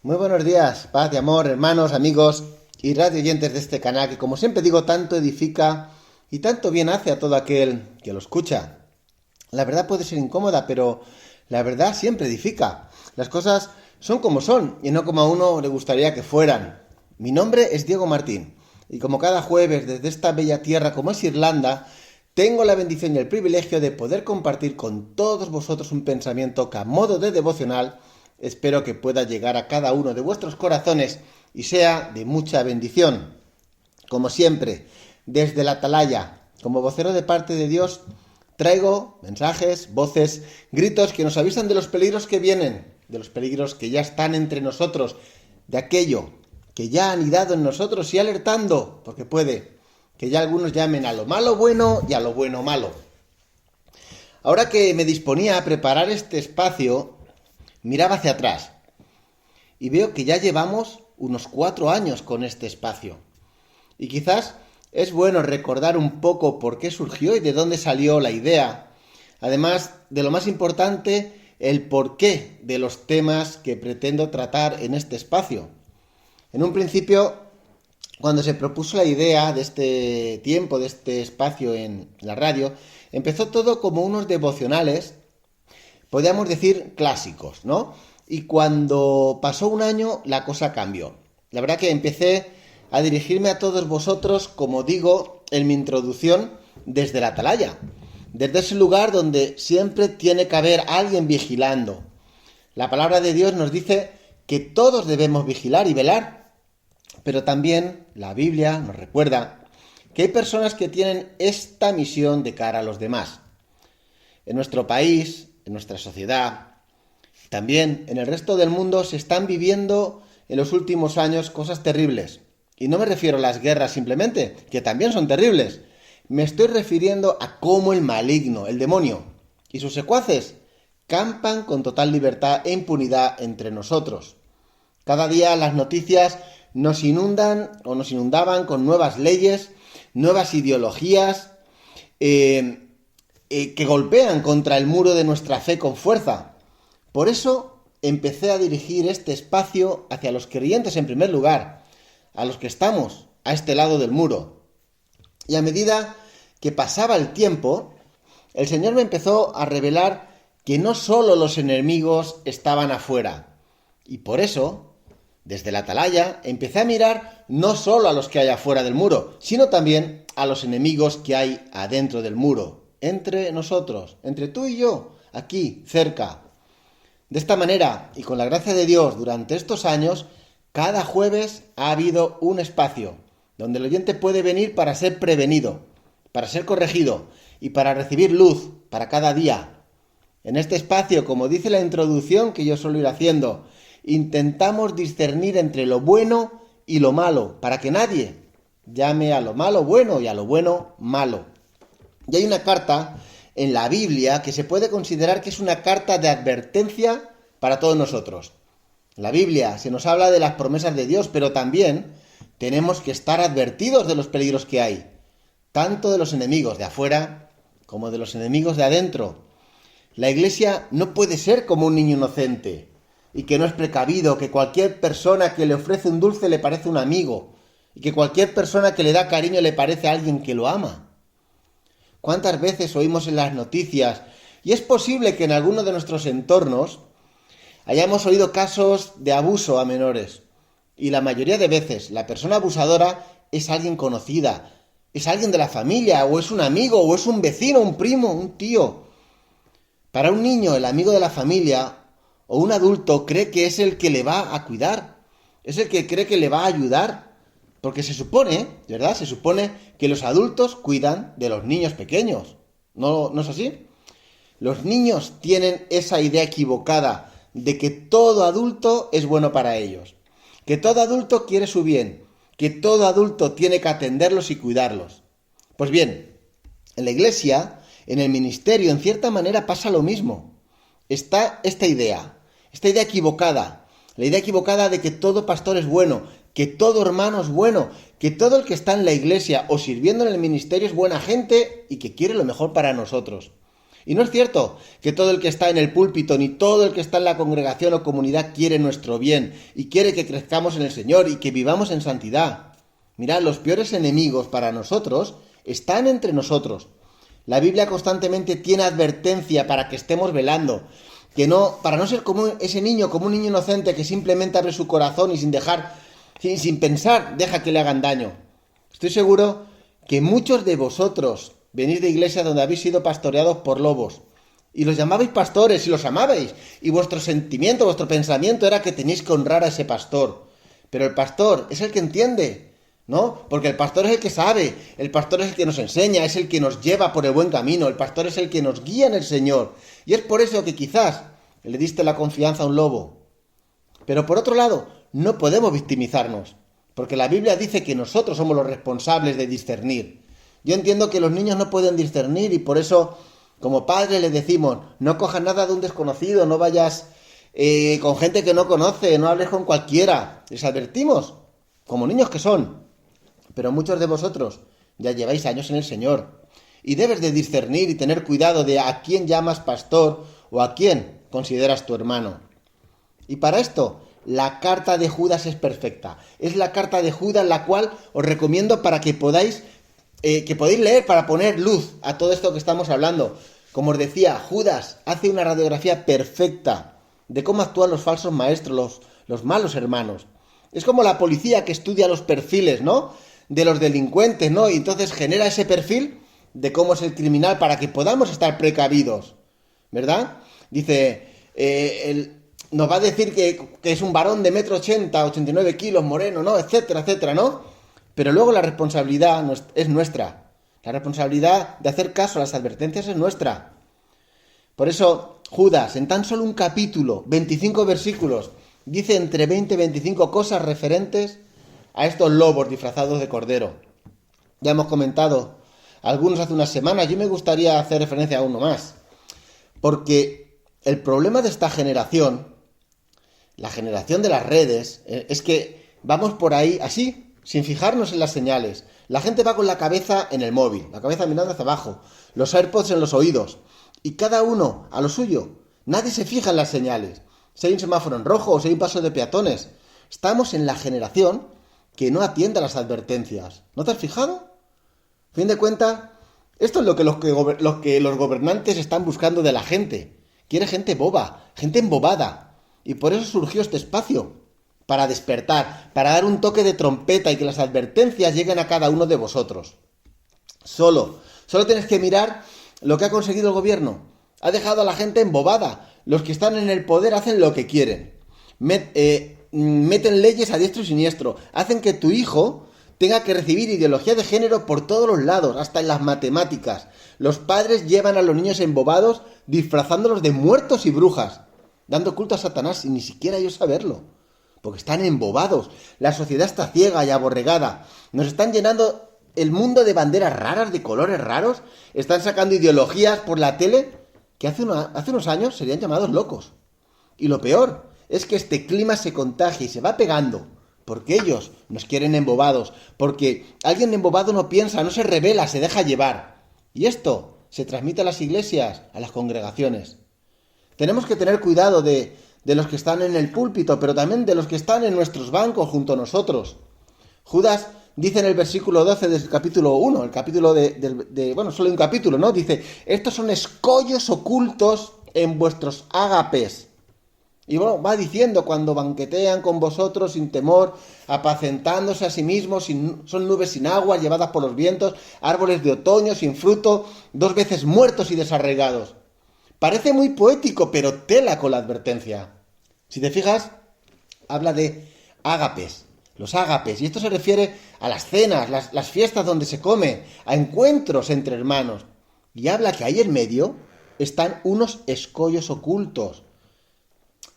Muy buenos días, paz y amor, hermanos, amigos y radio oyentes de este canal que, como siempre digo, tanto edifica y tanto bien hace a todo aquel que lo escucha. La verdad puede ser incómoda, pero la verdad siempre edifica. Las cosas son como son y no como a uno le gustaría que fueran. Mi nombre es Diego Martín y como cada jueves desde esta bella tierra como es Irlanda, tengo la bendición y el privilegio de poder compartir con todos vosotros un pensamiento que a modo de devocional espero que pueda llegar a cada uno de vuestros corazones y sea de mucha bendición. Como siempre, desde la atalaya, como vocero de parte de Dios, traigo mensajes, voces, gritos que nos avisan de los peligros que vienen, de los peligros que ya están entre nosotros, de aquello que ya han anidado en nosotros y alertando, porque puede que ya algunos llamen a lo malo bueno y a lo bueno malo. Ahora que me disponía a preparar este espacio, miraba hacia atrás y veo que ya llevamos unos 4 años con este espacio. Y quizás es bueno recordar un poco por qué surgió y de dónde salió la idea. Además de lo más importante, el porqué de los temas que pretendo tratar en este espacio. En un principio, cuando se propuso la idea de este tiempo, de este espacio en la radio, empezó todo como unos devocionales, podríamos decir clásicos, ¿no? Y cuando pasó un año, la cosa cambió. La verdad que empecé a dirigirme a todos vosotros, como digo en mi introducción, desde la atalaya, desde ese lugar donde siempre tiene que haber alguien vigilando. La palabra de Dios nos dice que todos debemos vigilar y velar, pero también la Biblia nos recuerda que hay personas que tienen esta misión de cara a los demás. En nuestro país, en nuestra sociedad, también en el resto del mundo se están viviendo en los últimos años cosas terribles. Y no me refiero a las guerras simplemente, que también son terribles. Me estoy refiriendo a cómo el maligno, el demonio y sus secuaces campan con total libertad e impunidad entre nosotros. Cada día las noticias nos inundan o nos inundaban con nuevas leyes, nuevas ideologías que golpean contra el muro de nuestra fe con fuerza. Por eso empecé a dirigir este espacio hacia los creyentes en primer lugar, a los que estamos a este lado del muro. Y a medida que pasaba el tiempo, el Señor me empezó a revelar que no solo los enemigos estaban afuera. Y por eso, desde la atalaya, empecé a mirar no solo a los que hay afuera del muro, sino también a los enemigos que hay adentro del muro, entre nosotros, entre tú y yo, aquí, cerca. De esta manera, y con la gracia de Dios, durante estos años, cada jueves ha habido un espacio donde el oyente puede venir para ser prevenido, para ser corregido y para recibir luz para cada día. En este espacio, como dice la introducción que yo suelo ir haciendo, intentamos discernir entre lo bueno y lo malo, para que nadie llame a lo malo bueno y a lo bueno malo. Y hay una carta en la Biblia que se puede considerar que es una carta de advertencia para todos nosotros. En la Biblia se nos habla de las promesas de Dios, pero también tenemos que estar advertidos de los peligros que hay, tanto de los enemigos de afuera como de los enemigos de adentro. La Iglesia no puede ser como un niño inocente y que no es precavido, que cualquier persona que le ofrece un dulce le parece un amigo y que cualquier persona que le da cariño le parece a alguien que lo ama. ¿Cuántas veces oímos en las noticias? Y es posible que en alguno de nuestros entornos hayamos oído casos de abuso a menores. Y la mayoría de veces la persona abusadora es alguien conocida, es alguien de la familia, o es un amigo, o es un vecino, un primo, un tío. Para un niño, el amigo de la familia o un adulto cree que es el que le va a cuidar, es el que cree que le va a ayudar. Porque se supone, ¿verdad? Se supone que los adultos cuidan de los niños pequeños. ¿No es así? Los niños tienen esa idea equivocada de que todo adulto es bueno para ellos, que todo adulto quiere su bien, que todo adulto tiene que atenderlos y cuidarlos. Pues bien, en la Iglesia, en el ministerio, en cierta manera pasa lo mismo. Está esta idea equivocada, la idea equivocada de que todo pastor es bueno, que todo hermano es bueno, que todo el que está en la iglesia o sirviendo en el ministerio es buena gente y que quiere lo mejor para nosotros. Y no es cierto que todo el que está en el púlpito ni todo el que está en la congregación o comunidad quiere nuestro bien y quiere que crezcamos en el Señor y que vivamos en santidad. Mirad, los peores enemigos para nosotros están entre nosotros. La Biblia constantemente tiene advertencia para que estemos velando, para no ser como ese niño, como un niño inocente que simplemente abre su corazón y sin pensar, deja que le hagan daño. Estoy seguro que muchos de vosotros venís de iglesias donde habéis sido pastoreados por lobos y los llamabais pastores y los amabais y vuestro sentimiento, vuestro pensamiento era que tenéis que honrar a ese pastor. Pero el pastor es el que entiende, ¿no? Porque el pastor es el que sabe, el pastor es el que nos enseña, es el que nos lleva por el buen camino, el pastor es el que nos guía en el Señor. Y es por eso que quizás le diste la confianza a un lobo. Pero por otro lado, no podemos victimizarnos, porque la Biblia dice que nosotros somos los responsables de discernir. Yo entiendo que los niños no pueden discernir y por eso, como padres, les decimos, no cojas nada de un desconocido, no vayas con gente que no conoce, no hables con cualquiera. Les advertimos, como niños que son. Pero muchos de vosotros ya lleváis años en el Señor y debes de discernir y tener cuidado de a quién llamas pastor o a quién consideras tu hermano. Y para esto, la carta de Judas es perfecta. Es la carta de Judas la cual os recomiendo para que podáis leer, para poner luz a todo esto que estamos hablando. Como os decía, Judas hace una radiografía perfecta de cómo actúan los falsos maestros, los malos hermanos. Es como la policía que estudia los perfiles, ¿no?, de los delincuentes, ¿no? Y entonces genera ese perfil de cómo es el criminal para que podamos estar precavidos, ¿verdad? Dice, nos va a decir que es un varón de 1,80 m, 89 kilos, moreno, ¿no? Etcétera, etcétera, ¿no? Pero luego la responsabilidad es nuestra. La responsabilidad de hacer caso a las advertencias es nuestra. Por eso, Judas, en tan solo un capítulo, 25 versículos, dice entre 20 y 25 cosas referentes a estos lobos disfrazados de cordero. Ya hemos comentado algunos hace unas semanas, yo me gustaría hacer referencia a uno más. Porque el problema de esta generación, la generación de las redes, es que vamos por ahí así, sin fijarnos en las señales. La gente va con la cabeza en el móvil, la cabeza mirando hacia abajo, los AirPods en los oídos, y cada uno a lo suyo. Nadie se fija en las señales. Si hay un semáforo en rojo o si hay un paso de peatones. Estamos en la generación que no atiende a las advertencias. ¿No te has fijado? A fin de cuentas, esto es lo que los gobernantes están buscando de la gente. Quiere gente boba, gente embobada. Y por eso surgió este espacio. Para despertar, para dar un toque de trompeta y que las advertencias lleguen a cada uno de vosotros. Solo tienes que mirar lo que ha conseguido el gobierno. Ha dejado a la gente embobada. Los que están en el poder hacen lo que quieren. Meten leyes a diestro y siniestro. Hacen que tu hijo tenga que recibir ideología de género por todos los lados, hasta en las matemáticas. Los padres llevan a los niños embobados disfrazándolos de muertos y brujas, dando culto a Satanás sin ni siquiera ellos saberlo. Porque están embobados. La sociedad está ciega y aborregada. Nos están llenando el mundo de banderas raras, de colores raros. Están sacando ideologías por la tele que hace unos años serían llamados locos. Y lo peor es que este clima se contagia y se va pegando. Porque ellos nos quieren embobados. Porque alguien embobado no piensa, no se revela, se deja llevar. Y esto se transmite a las iglesias, a las congregaciones. Tenemos que tener cuidado de los que están en el púlpito, pero también de los que están en nuestros bancos junto a nosotros. Judas dice en el versículo 12 del capítulo 1, el capítulo bueno, solo un capítulo, ¿no? Dice, estos son escollos ocultos en vuestros ágapes. Y bueno, va diciendo, cuando banquetean con vosotros sin temor, apacentándose a sí mismos, son nubes sin agua, llevadas por los vientos, árboles de otoño sin fruto, 2 veces muertos y desarraigados. Parece muy poético, pero tela con la advertencia. Si te fijas, habla de ágapes, los ágapes, y esto se refiere a las cenas, las fiestas donde se come, a encuentros entre hermanos. Y habla que ahí en medio están unos escollos ocultos.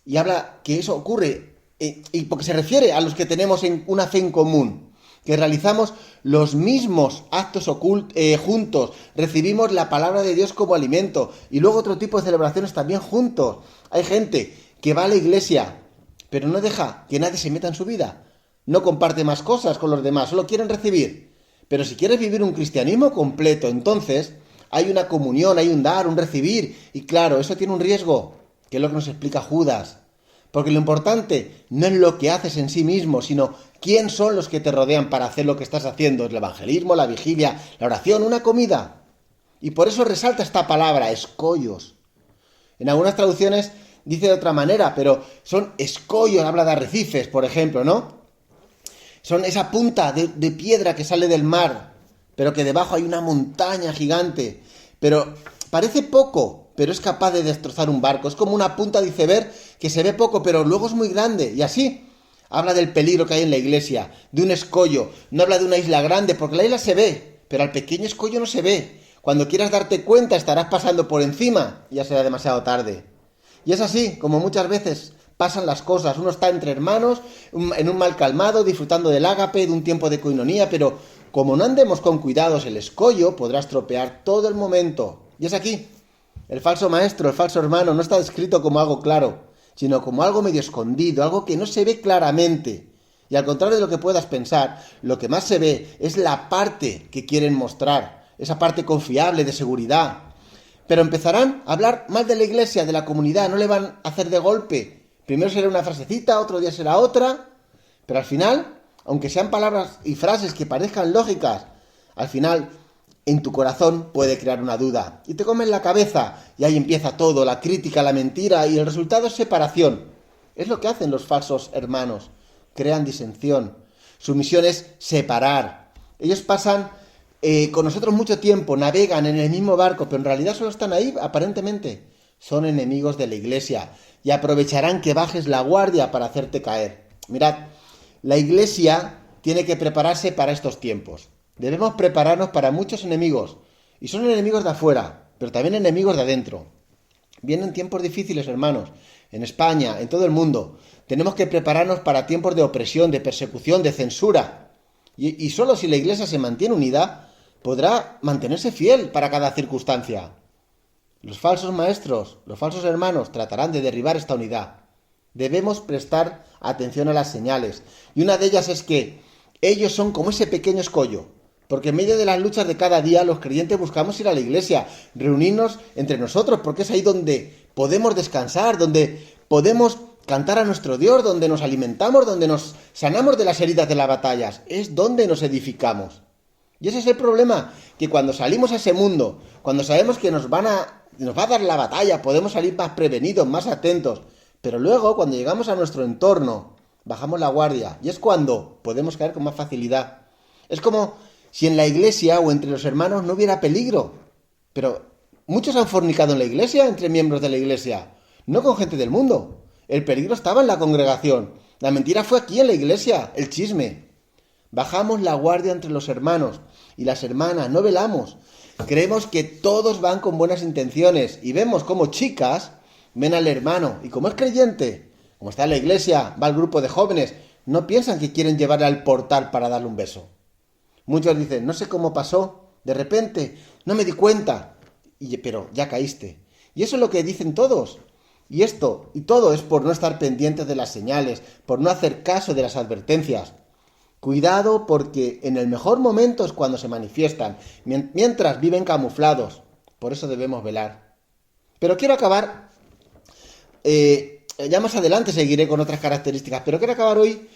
Y habla que eso ocurre, y porque se refiere a los que tenemos una fe en común, que realizamos los mismos actos juntos, recibimos la palabra de Dios como alimento, y luego otro tipo de celebraciones también juntos. Hay gente que va a la iglesia, pero no deja que nadie se meta en su vida, no comparte más cosas con los demás, solo quieren recibir. Pero si quieres vivir un cristianismo completo, entonces hay una comunión, hay un dar, un recibir. Y claro, eso tiene un riesgo, que es lo que nos explica Judas. Porque lo importante no es lo que haces en sí mismo, sino quién son los que te rodean para hacer lo que estás haciendo. El evangelismo, la vigilia, la oración, una comida. Y por eso resalta esta palabra, escollos. En algunas traducciones dice de otra manera, pero son escollos, habla de arrecifes, por ejemplo, ¿no? Son esa punta de piedra que sale del mar, pero que debajo hay una montaña gigante. Pero parece poco, pero es capaz de destrozar un barco. Es como una punta de iceberg que se ve poco, pero luego es muy grande. Y así habla del peligro que hay en la iglesia, de un escollo. No habla de una isla grande, porque la isla se ve, pero al pequeño escollo no se ve. Cuando quieras darte cuenta estarás pasando por encima y ya será demasiado tarde. Y es así, como muchas veces pasan las cosas. Uno está entre hermanos, en un mal calmado, disfrutando del ágape, de un tiempo de coinonía, pero como no andemos con cuidados, el escollo podrá estropear todo el momento. Y es aquí. El falso maestro, el falso hermano, no está descrito como algo claro, sino como algo medio escondido, algo que no se ve claramente. Y al contrario de lo que puedas pensar, lo que más se ve es la parte que quieren mostrar, esa parte confiable, de seguridad. Pero empezarán a hablar mal de la iglesia, de la comunidad, no le van a hacer de golpe. Primero será una frasecita, otro día será otra, pero al final, aunque sean palabras y frases que parezcan lógicas, al final en tu corazón puede crear una duda. Y te comes la cabeza y ahí empieza todo, la crítica, la mentira, y el resultado es separación. Es lo que hacen los falsos hermanos, crean disensión. Su misión es separar. Ellos pasan con nosotros mucho tiempo, navegan en el mismo barco, pero en realidad solo están ahí, aparentemente. Son enemigos de la iglesia y aprovecharán que bajes la guardia para hacerte caer. Mirad, la iglesia tiene que prepararse para estos tiempos. Debemos prepararnos para muchos enemigos. Y son enemigos de afuera, pero también enemigos de adentro. Vienen tiempos difíciles, hermanos, en España, en todo el mundo. Tenemos que prepararnos para tiempos de opresión, de persecución, de censura. Y solo si la iglesia se mantiene unida, podrá mantenerse fiel para cada circunstancia. Los falsos maestros, los falsos hermanos tratarán de derribar esta unidad. Debemos prestar atención a las señales. Y una de ellas es que ellos son como ese pequeño escollo. Porque en medio de las luchas de cada día, los creyentes buscamos ir a la iglesia, reunirnos entre nosotros, porque es ahí donde podemos descansar, donde podemos cantar a nuestro Dios, donde nos alimentamos, donde nos sanamos de las heridas de las batallas. Es donde nos edificamos. Y ese es el problema, que cuando salimos a ese mundo, cuando sabemos que nos va a dar la batalla, podemos salir más prevenidos, más atentos. Pero luego, cuando llegamos a nuestro entorno, bajamos la guardia. Y es cuando podemos caer con más facilidad. Es como si en la iglesia o entre los hermanos no hubiera peligro. Pero muchos han fornicado en la iglesia, entre miembros de la iglesia, no con gente del mundo. El peligro estaba en la congregación. La mentira fue aquí en la iglesia, el chisme. Bajamos la guardia entre los hermanos y las hermanas, no velamos. Creemos que todos van con buenas intenciones y vemos como chicas ven al hermano y como es creyente, como está en la iglesia, va al grupo de jóvenes, no piensan que quieren llevarle al portal para darle un beso. Muchos dicen, no sé cómo pasó, de repente, no me di cuenta, pero ya caíste. Y eso es lo que dicen todos. Y esto y todo es por no estar pendientes de las señales, por no hacer caso de las advertencias. Cuidado porque en el mejor momento es cuando se manifiestan, mientras viven camuflados. Por eso debemos velar. Pero quiero acabar, ya más adelante seguiré con otras características, pero quiero acabar hoy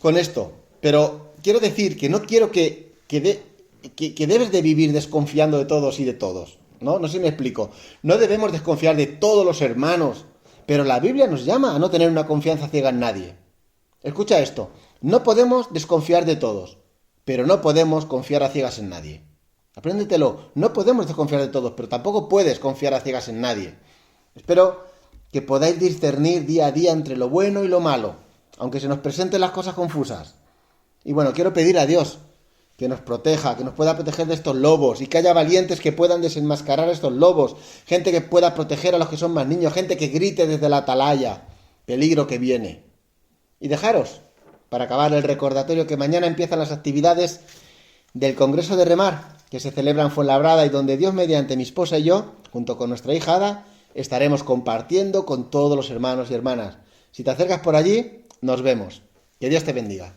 con esto. Pero quiero decir que no quiero que debes de vivir desconfiando de todos y de todos. No sé si me explico. No debemos desconfiar de todos los hermanos, pero la Biblia nos llama a no tener una confianza ciega en nadie. Escucha esto. No podemos desconfiar de todos, pero no podemos confiar a ciegas en nadie. Apréndetelo. No podemos desconfiar de todos, pero tampoco puedes confiar a ciegas en nadie. Espero que podáis discernir día a día entre lo bueno y lo malo, aunque se nos presenten las cosas confusas. Y bueno, quiero pedir a Dios que nos proteja, que nos pueda proteger de estos lobos y que haya valientes que puedan desenmascarar a estos lobos, gente que pueda proteger a los que son más niños, gente que grite desde la atalaya, peligro que viene. Y dejaros, para acabar, el recordatorio que mañana empiezan las actividades del Congreso de Remar, que se celebra en Fuenlabrada y donde Dios mediante mi esposa y yo, junto con nuestra hija Ada, estaremos compartiendo con todos los hermanos y hermanas. Si te acercas por allí, nos vemos. Que Dios te bendiga.